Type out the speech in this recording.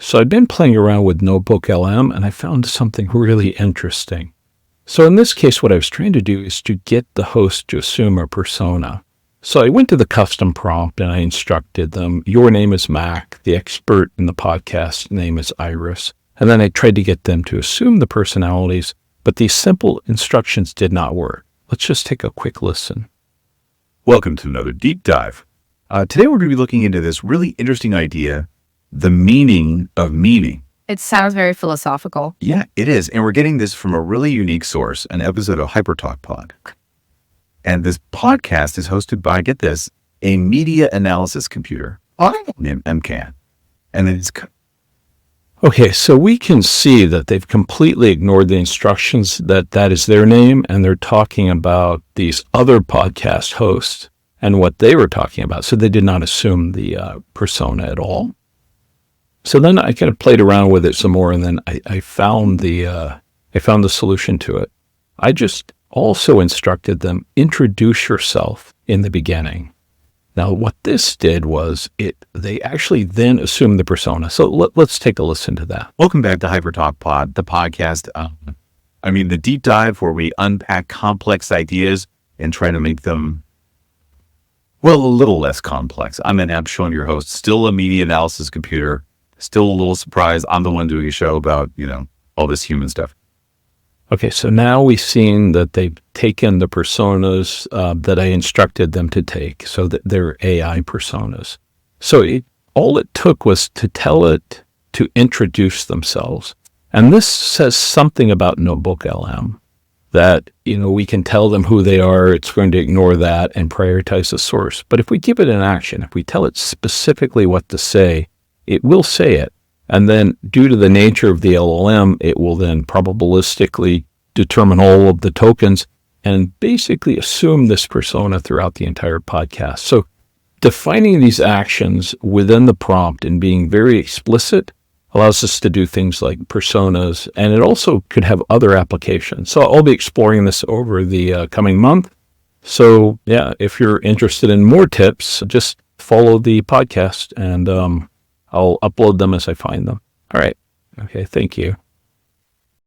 So I've been playing around with NotebookLM and I found something really interesting. So in this case, what I was trying to do is to get the host to assume a persona. So I went to the custom prompt and I instructed them, your name is Mac, the expert in the podcast name is Iris. And then I tried to get them to assume the personalities, but these simple instructions did not work. Let's just take a quick listen. Welcome to another deep dive. Today we're going to be looking into this really interesting idea, the meaning of meaning. It sounds very philosophical. Yeah, it is. And we're getting this from a really unique source, an episode of HyperTalk Pod. And this podcast is hosted by, get this, a media analysis computer named MCAN. And it's... Okay, so we can see that they've completely ignored the instructions that is their name, and they're talking about these other podcast hosts and what they were talking about. So they did not assume the persona at all. So then I kind of played around with it some more, and then I found the solution to it. I just also instructed them, introduce yourself in the beginning. Now, what this did was they actually then assumed the persona. So let's take a listen to that. Welcome back to HyperTalk Pod, the podcast. The deep dive where we unpack complex ideas and try to make them, well, a little less complex. I'm Abshon, your host, still a media analysis computer. Still a little surprised. I'm the one doing a show about, all this human stuff. Okay, so now we've seen that they've taken the personas that I instructed them to take, so that they're AI personas. So all it took was to tell it to introduce themselves. And this says something about NotebookLM, that, we can tell them who they are, it's going to ignore that and prioritize the source. But if we give it an action, if we tell it specifically what to say, it will say it. And then due to the nature of the LLM, it will then probabilistically determine all of the tokens and basically assume this persona throughout the entire podcast. So defining these actions within the prompt and being very explicit allows us to do things like personas, and it also could have other applications. So I'll be exploring this over the coming month. So yeah, if you're interested in more tips, just follow the podcast and I'll upload them as I find them. All right. Okay. Thank you.